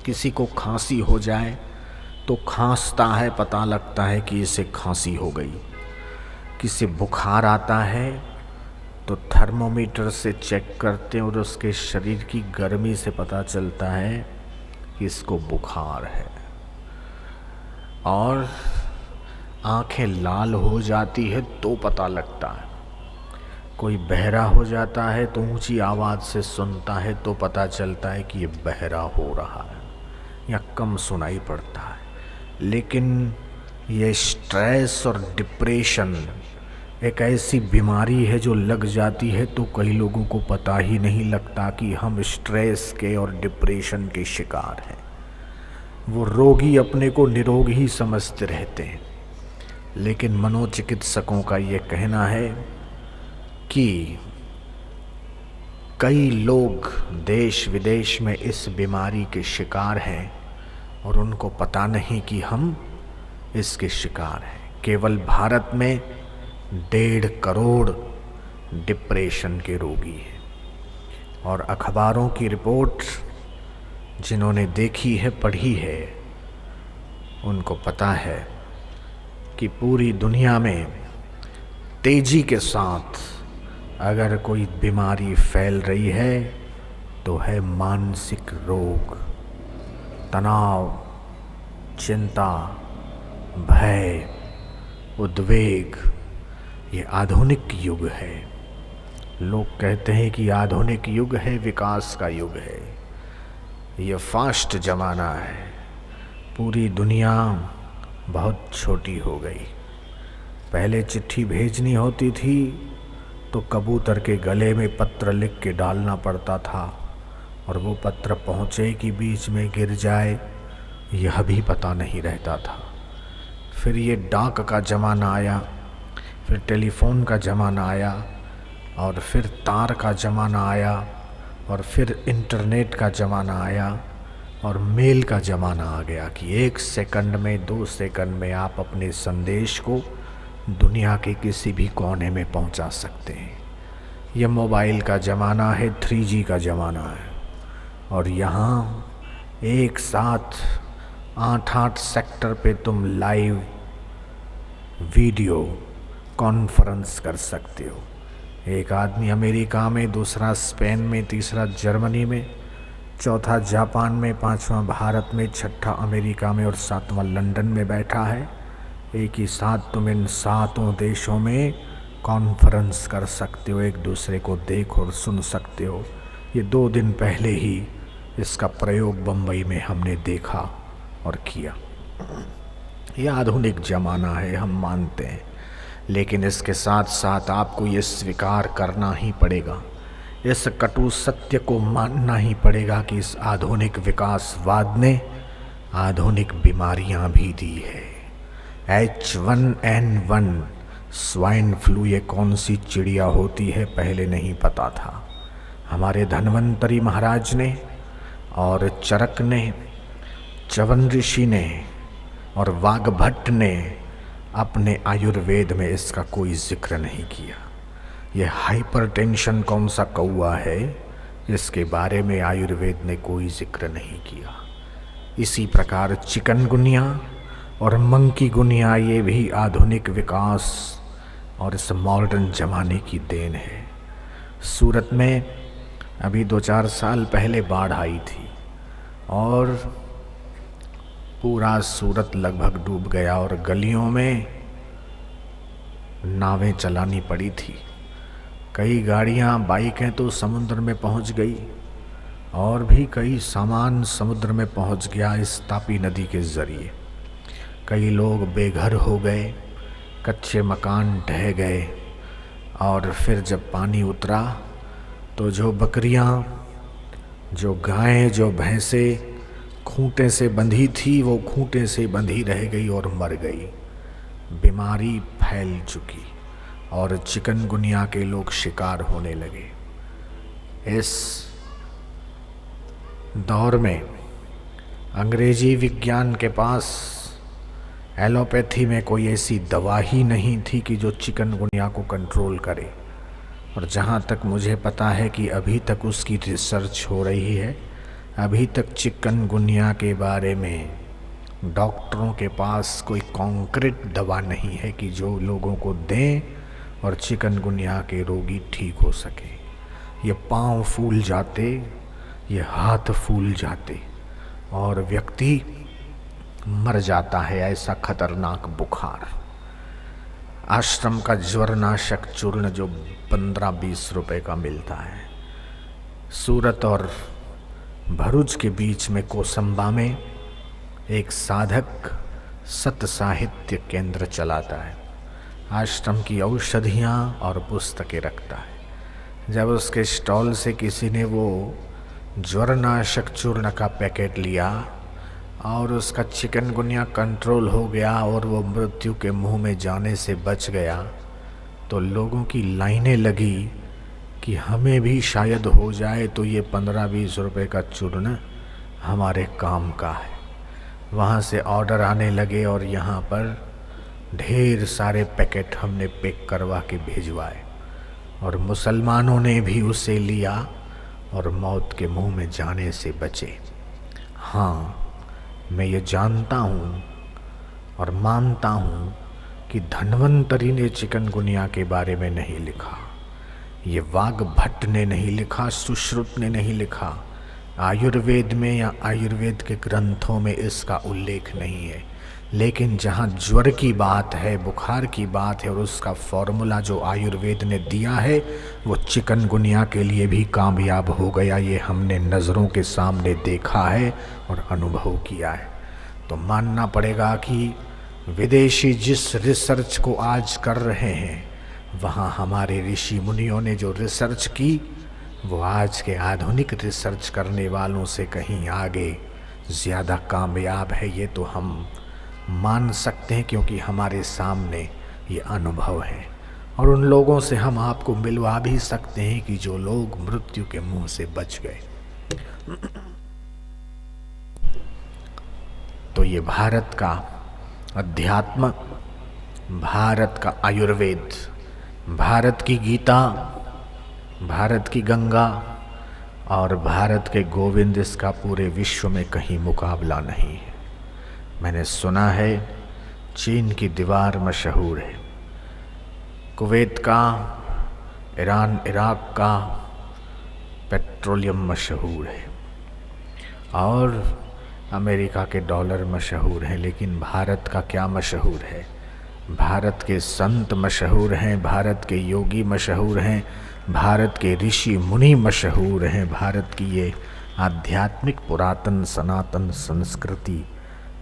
किसी को खांसी हो जाए तो खांसता है, पता लगता है कि इसे खांसी हो गई। किसी बुखार आता है तो थर्मोमीटर से चेक करते हैं और उसके शरीर की गर्मी से पता चलता है कि इसको बुखार है। और आंखें लाल हो जाती है तो पता लगता है। कोई बहरा हो जाता है तो ऊंची आवाज़ से सुनता है तो पता चलता है कि ये बहरा हो रहा है या कम सुनाई पड़ता है। लेकिन ये स्ट्रेस और डिप्रेशन एक ऐसी बीमारी है जो लग जाती है तो कई लोगों को पता ही नहीं लगता कि हम स्ट्रेस के और डिप्रेशन के शिकार हैं। वो रोगी अपने को निरोगी ही समझते रहते हैं। लेकिन मनोचिकित्सकों का ये कहना है कि कई लोग देश विदेश में इस बीमारी के शिकार हैं और उनको पता नहीं कि हम इसके शिकार हैं। केवल भारत में 1.5 करोड़ डिप्रेशन के रोगी हैं और अखबारों की रिपोर्ट जिन्होंने देखी है, पढ़ी है, उनको पता है कि पूरी दुनिया में तेजी के साथ अगर कोई बीमारी फैल रही है तो है मानसिक रोग, तनाव, चिंता, भय, उद्वेग। ये आधुनिक युग है। लोग कहते हैं कि आधुनिक युग है, विकास का युग है। ये फास्ट ज़माना है। पूरी दुनिया बहुत छोटी हो गई। पहले चिट्ठी भेजनी होती थी तो कबूतर के गले में पत्र लिख के डालना पड़ता था और वो पत्र पहुँचे कि बीच में गिर जाए यह भी पता नहीं रहता था। फिर ये डाक का ज़माना आया, फिर टेलीफोन का ज़माना आया और फिर तार का ज़माना आया और फिर इंटरनेट का ज़माना आया और मेल का ज़माना आ गया कि 1 सेकंड में 2 सेकंड में आप अपने संदेश को दुनिया के किसी भी कोने में पहुंचा सकते हैं। यह मोबाइल का ज़माना है, 3G का ज़माना है और यहाँ एक साथ 8-8 सेक्टर पे तुम लाइव वीडियो कॉन्फ्रेंस कर सकते हो। एक आदमी अमेरिका में, दूसरा स्पेन में, तीसरा जर्मनी में, चौथा जापान में, 5वां भारत में, 6ठा अमेरिका में और 7वां लंदन में बैठा है। एक ही साथ तुम इन 7 देशों में कॉन्फ्रेंस कर सकते हो, एक दूसरे को देख और सुन सकते हो। ये 2 दिन पहले ही इसका प्रयोग बम्बई में हमने देखा और किया। यह आधुनिक ज़माना है, हम मानते हैं, लेकिन इसके साथ साथ आपको ये स्वीकार करना ही पड़ेगा, इस कटु सत्य को मानना ही पड़ेगा कि इस आधुनिक विकासवाद ने आधुनिक बीमारियां भी दी है। H1N1 स्वाइन फ्लू ये कौन सी चिड़िया होती है पहले नहीं पता था। हमारे धन्वंतरी महाराज ने और चरक ने, च्यवन ऋषि ने और वाघभट्ट ने अपने आयुर्वेद में इसका कोई जिक्र नहीं किया। यह हाइपरटेंशन कौन सा कौआ है, इसके बारे में आयुर्वेद ने कोई जिक्र नहीं किया। इसी प्रकार चिकनगुनिया और मंकी गुनिया ये भी आधुनिक विकास और इस मॉडर्न ज़माने की देन है। सूरत में अभी 2-4 साल पहले बाढ़ आई थी और पूरा सूरत लगभग डूब गया और गलियों में नावें चलानी पड़ी थी। कई गाड़ियां, बाइकें तो समुद्र में पहुंच गई और भी कई सामान समुद्र में पहुंच गया इस तापी नदी के ज़रिए। कई लोग बेघर हो गए, कच्चे मकान ढह गए और फिर जब पानी उतरा तो जो बकरियां, जो गायें, जो भैंसें खूंटे से बंधी थी वो खूंटे से बंधी रह गई और मर गई। बीमारी फैल चुकी और चिकनगुनिया के लोग शिकार होने लगे। इस दौर में अंग्रेजी विज्ञान के पास एलोपैथी में कोई ऐसी दवा ही नहीं थी कि जो चिकनगुनिया को कंट्रोल करे। और जहाँ तक मुझे पता है कि अभी तक उसकी रिसर्च हो रही है। अभी तक चिकनगुनिया के बारे में डॉक्टरों के पास कोई कॉन्क्रीट दवा नहीं है कि जो लोगों को दें और चिकनगुनिया के रोगी ठीक हो सके। ये पाँव फूल जाते, ये हाथ फूल जाते और व्यक्ति मर जाता है। ऐसा खतरनाक बुखार। आश्रम का ज्वरनाशक चूर्ण जो 15-20 रुपए का मिलता है। सूरत और भरूच के बीच में कोसंबा में एक साधक सत साहित्य केंद्र चलाता है। आश्रम की औषधियाँ और पुस्तकें रखता है। जब उसके स्टॉल से किसी ने वो ज्वरनाशक चूर्ण का पैकेट लिया और उसका चिकनगुनिया कंट्रोल हो गया और वो मृत्यु के मुंह में जाने से बच गया, तो लोगों की लाइनें लगी कि हमें भी शायद हो जाए तो ये 15-20 रुपए का चूर्ण हमारे काम का है। वहाँ से ऑर्डर आने लगे और यहाँ पर ढेर सारे पैकेट हमने पैक करवा के भिजवाए और मुसलमानों ने भी उसे लिया और मौत के मुंह में जाने से बचे। हाँ, मैं ये जानता हूँ और मानता हूँ कि धन्वंतरी ने चिकनगुनिया के बारे में नहीं लिखा, ये वाग्भट्ट ने नहीं लिखा, सुश्रुत ने नहीं लिखा, आयुर्वेद में या आयुर्वेद के ग्रंथों में इसका उल्लेख नहीं है। लेकिन जहाँ ज्वर की बात है, बुखार की बात है और उसका फॉर्मूला जो आयुर्वेद ने दिया है वो चिकनगुनिया के लिए भी कामयाब हो गया। ये हमने नज़रों के सामने देखा है और अनुभव किया है। तो मानना पड़ेगा कि विदेशी जिस रिसर्च को आज कर रहे हैं, वहाँ हमारे ऋषि मुनियों ने जो रिसर्च की वो आज के आधुनिक रिसर्च करने वालों से कहीं आगे ज़्यादा कामयाब है। ये तो हम मान सकते हैं क्योंकि हमारे सामने ये अनुभव है और उन लोगों से हम आपको मिलवा भी सकते हैं कि जो लोग मृत्यु के मुंह से बच गए। तो ये भारत का अध्यात्म, भारत का आयुर्वेद, भारत की गीता, भारत की गंगा और भारत के गोविंद, इसका पूरे विश्व में कहीं मुकाबला नहीं है। मैंने सुना है चीन की दीवार मशहूर है, कुवैत का, ईरान इराक का पेट्रोलियम मशहूर है और अमेरिका के डॉलर मशहूर हैं, लेकिन भारत का क्या मशहूर है? भारत के संत मशहूर हैं, भारत के योगी मशहूर हैं, भारत के ऋषि मुनि मशहूर हैं, भारत की ये आध्यात्मिक पुरातन सनातन संस्कृति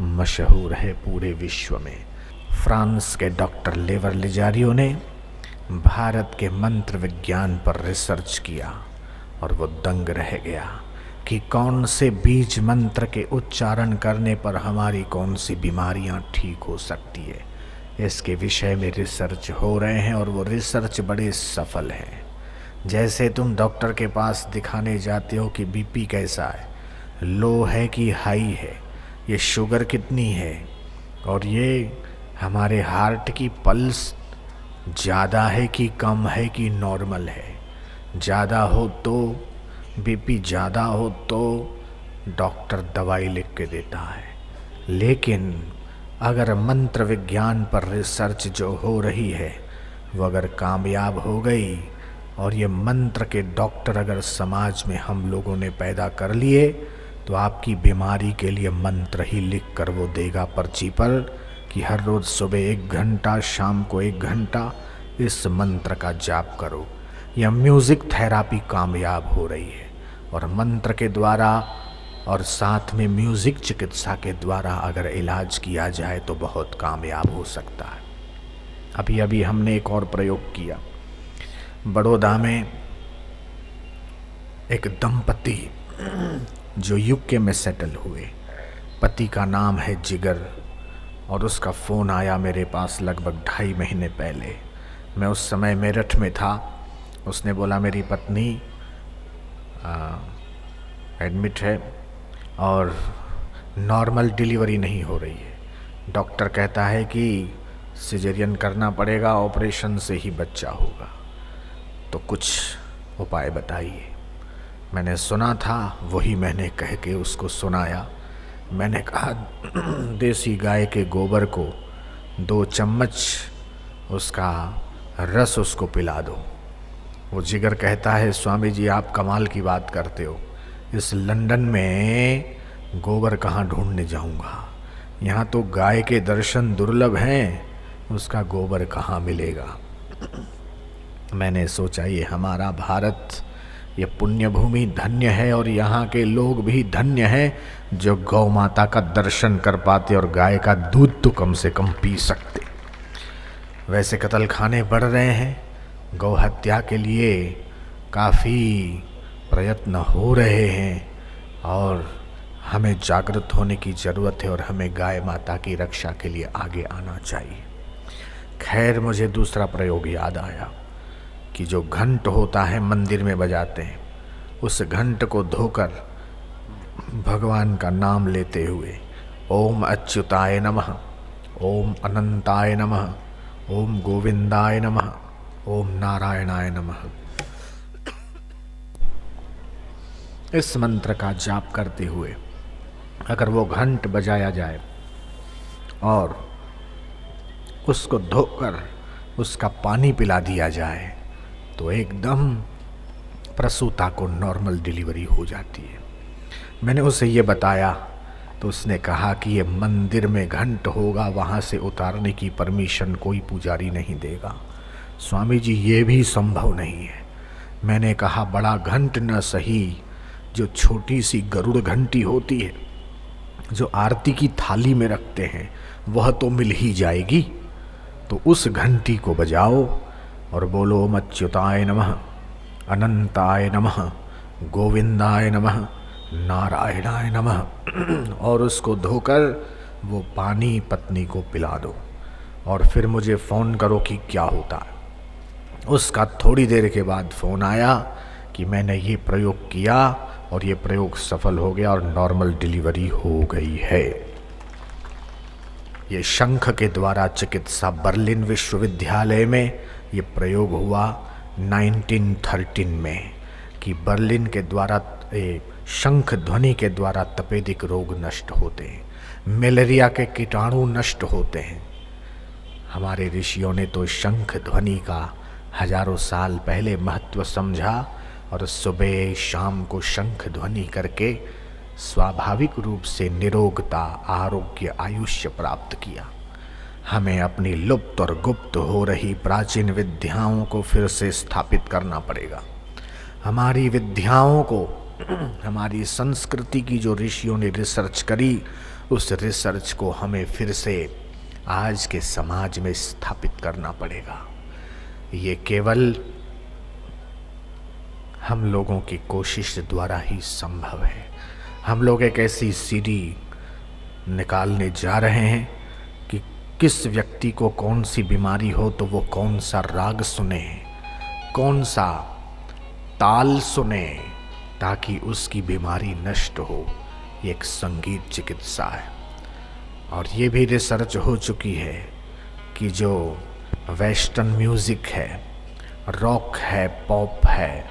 मशहूर है पूरे विश्व में। फ्रांस के डॉक्टर लेवर लिजारियो ने भारत के मंत्र विज्ञान पर रिसर्च किया और वो दंग रह गया कि कौन से बीज मंत्र के उच्चारण करने पर हमारी कौन सी बीमारियां ठीक हो सकती है। इसके विषय में रिसर्च हो रहे हैं और वो रिसर्च बड़े सफल हैं। जैसे तुम डॉक्टर के पास दिखाने जाते हो कि बीपी कैसा है, लो है कि हाई है, ये शुगर कितनी है और ये हमारे हार्ट की पल्स ज़्यादा है कि कम है कि नॉर्मल है। ज़्यादा हो तो, बीपी ज़्यादा हो तो डॉक्टर दवाई लिख के देता है। लेकिन अगर मंत्र विज्ञान पर रिसर्च जो हो रही है वो अगर कामयाब हो गई और ये मंत्र के डॉक्टर अगर समाज में हम लोगों ने पैदा कर लिए, तो आपकी बीमारी के लिए मंत्र ही लिख कर वो देगा पर्ची पर कि हर रोज़ सुबह 1 घंटा, शाम को 1 घंटा इस मंत्र का जाप करो। यह म्यूज़िक थेरापी कामयाब हो रही है और मंत्र के द्वारा और साथ में म्यूज़िक चिकित्सा के द्वारा अगर इलाज किया जाए तो बहुत कामयाब हो सकता है। अभी अभी हमने एक और प्रयोग किया। बड़ौदा में एक दंपति जो यूके में सेटल हुए, पति का नाम है जिगर और उसका फ़ोन आया मेरे पास लगभग 2.5 महीने पहले। मैं उस समय मेरठ में था। उसने बोला मेरी पत्नी एडमिट है और नॉर्मल डिलीवरी नहीं हो रही है। डॉक्टर कहता है कि सिजेरियन करना पड़ेगा, ऑपरेशन से ही बच्चा होगा, तो कुछ उपाय बताइए। मैंने सुना था, वही मैंने कह के उसको सुनाया। मैंने कहा देसी गाय के गोबर को 2 चम्मच उसका रस उसको पिला दो। वो जिगर कहता है, स्वामी जी आप कमाल की बात करते हो, इस लंदन में गोबर कहाँ ढूंढने जाऊंगा, यहाँ तो गाय के दर्शन दुर्लभ हैं, उसका गोबर कहाँ मिलेगा। मैंने सोचा ये हमारा भारत, ये पुण्य भूमि धन्य है और यहाँ के लोग भी धन्य हैं जो गौ माता का दर्शन कर पाते और गाय का दूध तो कम से कम पी सकते। वैसे कत्ल खाने बढ़ रहे हैं, गौ हत्या के लिए काफ़ी प्रयत्न हो रहे हैं और हमें जागृत होने की ज़रूरत है और हमें गाय माता की रक्षा के लिए आगे आना चाहिए। खैर, मुझे दूसरा प्रयोग याद आया कि जो घंट होता है मंदिर में बजाते हैं, उस घंट को धोकर भगवान का नाम लेते हुए ओम अच्युताय नमः, ओम अनंताय नमः, ओम गोविंदाय नमः, ओम नारायणाय नमः, इस मंत्र का जाप करते हुए अगर वो घंट बजाया जाए और उसको धोकर उसका पानी पिला दिया जाए तो एकदम प्रसूता को नॉर्मल डिलीवरी हो जाती है। मैंने उसे ये बताया तो उसने कहा कि ये मंदिर में घंट होगा, वहाँ से उतारने की परमिशन कोई पुजारी नहीं देगा। स्वामी जी ये भी संभव नहीं है। मैंने कहा बड़ा घंट न सही, जो छोटी सी गरुड़ घंटी होती है जो आरती की थाली में रखते हैं वह तो मिल ही जाएगी, तो उस घंटी को बजाओ और बोलो ओम अच्युताय नमः, अनंताय नमः, गोविंदाय नमः, नारायणाय नमः और उसको धोकर वो पानी पत्नी को पिला दो और फिर मुझे फ़ोन करो कि क्या होता है। उसका थोड़ी देर के बाद फ़ोन आया कि मैंने ये प्रयोग किया और ये प्रयोग सफल हो गया और नॉर्मल डिलीवरी हो गई है। ये शंख के द्वारा चिकित्सा बर्लिन विश्वविद्यालय में ये प्रयोग हुआ 1913 में कि बर्लिन के द्वारा शंख ध्वनि के द्वारा तपेदिक रोग नष्ट होते हैं, मलेरिया के कीटाणु नष्ट होते हैं। हमारे ऋषियों ने तो शंख ध्वनि का हजारों साल पहले महत्व समझा और सुबह शाम को शंख ध्वनि करके स्वाभाविक रूप से निरोगता, आरोग्य, आयुष्य प्राप्त किया। हमें अपनी लुप्त और गुप्त हो रही प्राचीन विद्याओं को फिर से स्थापित करना पड़ेगा। हमारी विद्याओं को, हमारी संस्कृति की जो ऋषियों ने रिसर्च करी, उस रिसर्च को हमें फिर से आज के समाज में स्थापित करना पड़ेगा। ये केवल हम लोगों की कोशिश द्वारा ही संभव है। हम लोग एक ऐसी सीढ़ी निकालने जा रहे हैं कि किस व्यक्ति को कौन सी बीमारी हो तो वो कौन सा राग सुने, कौन सा ताल सुने ताकि उसकी बीमारी नष्ट हो। ये एक संगीत चिकित्सा है और ये भी रिसर्च हो चुकी है कि जो वेस्टर्न म्यूज़िक है, रॉक है, पॉप है,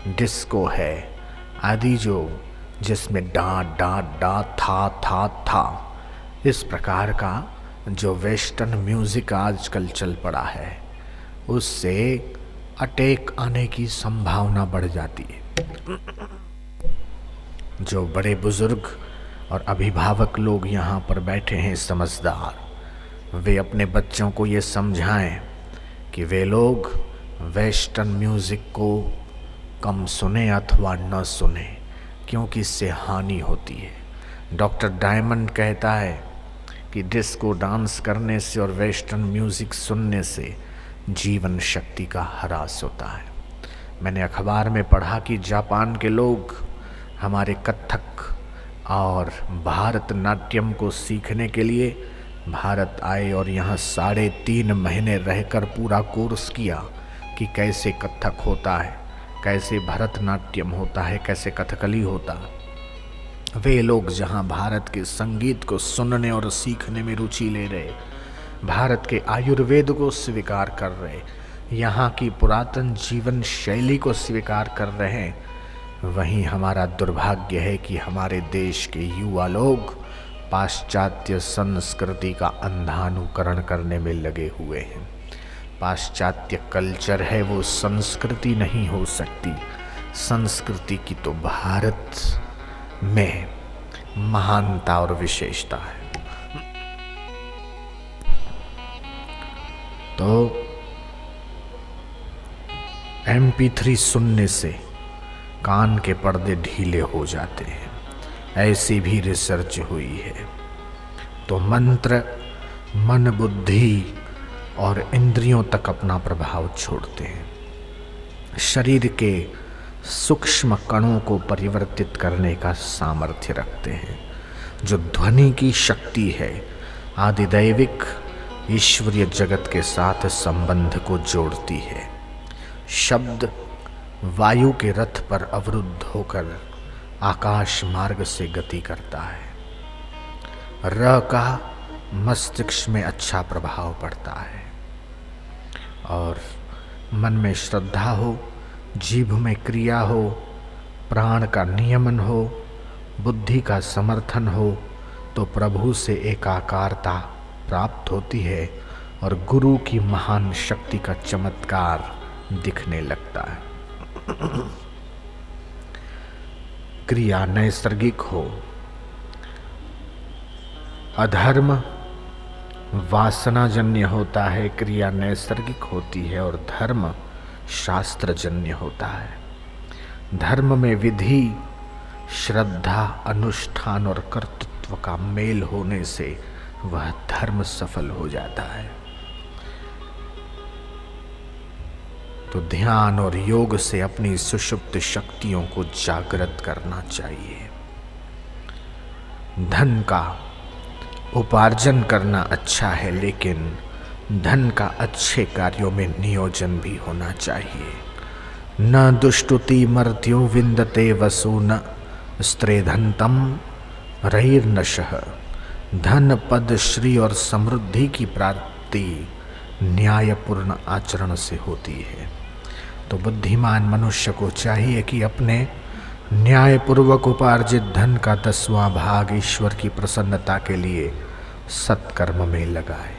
डिस्को है आदि, जो जिसमें डा डा डा था इस प्रकार का जो वेस्टर्न म्यूज़िक आजकल चल पड़ा है, उससे अटैक आने की संभावना बढ़ जाती है। जो बड़े बुजुर्ग और अभिभावक लोग यहाँ पर बैठे हैं समझदार, वे अपने बच्चों को ये समझाएं कि वे लोग वेस्टर्न म्यूज़िक को कम सुने अथवा न सुने, क्योंकि इससे हानि होती है। डॉक्टर डायमंड कहता है कि डिस्को डांस करने से और वेस्टर्न म्यूज़िक सुनने से जीवन शक्ति का ह्रास होता है। मैंने अखबार में पढ़ा कि जापान के लोग हमारे कथक और भारतनाट्यम को सीखने के लिए भारत आए और यहाँ 3.5 महीने रहकर पूरा कोर्स किया कि कैसे कथक होता है, कैसे भरतनाट्यम होता है, कैसे कथकली होता है। वे लोग जहाँ भारत के संगीत को सुनने और सीखने में रुचि ले रहे, भारत के आयुर्वेद को स्वीकार कर रहे, यहाँ की पुरातन जीवन शैली को स्वीकार कर रहे हैं, वहीं हमारा दुर्भाग्य है कि हमारे देश के युवा लोग पाश्चात्य संस्कृति का अंधानुकरण करने में लगे हुए हैं। पाश्चात्य कल्चर है, वो संस्कृति नहीं हो सकती। संस्कृति की तो भारत में महानता और विशेषता है। तो MP3 सुनने से कान के पर्दे ढीले हो जाते हैं, ऐसी भी रिसर्च हुई है। तो मंत्र मन, बुद्धि और इंद्रियों तक अपना प्रभाव छोड़ते हैं। शरीर के सूक्ष्म कणों को परिवर्तित करने का सामर्थ्य रखते हैं। जो ध्वनि की शक्ति है, आदिदैविक ईश्वरीय जगत के साथ संबंध को जोड़ती है। शब्द वायु के रथ पर अवरुद्ध होकर आकाश मार्ग से गति करता है। र का मस्तिष्क में अच्छा प्रभाव पड़ता है और मन में श्रद्धा हो, जीभ में क्रिया हो, प्राण का नियमन हो, बुद्धि का समर्थन हो, तो प्रभु से एकाकारता प्राप्त होती है और गुरु की महान शक्ति का चमत्कार दिखने लगता है। क्रिया नैसर्गिक हो, अधर्म वासनाजन्य होता है, क्रिया नैसर्गिक होती है और धर्म शास्त्रजन्य होता है। धर्म में विधि, श्रद्धा, अनुष्ठान और कर्तृत्व का मेल होने से वह धर्म सफल हो जाता है। तो ध्यान और योग से अपनी सुषुप्त शक्तियों को जागृत करना चाहिए। धन का उपार्जन करना अच्छा है, लेकिन धन का अच्छे कार्यों में नियोजन भी होना चाहिए। न दुष्टुति मर्त्यो विन्दते वसु न स्त्रेधंतम रैर्नशः। धन, पद, श्री और समृद्धि की प्राप्ति न्यायपूर्ण आचरण से होती है। तो बुद्धिमान मनुष्य को चाहिए कि अपने न्यायपूर्वक उपार्जित धन का 10वां भाग ईश्वर की प्रसन्नता के लिए सत्कर्म में लगाए।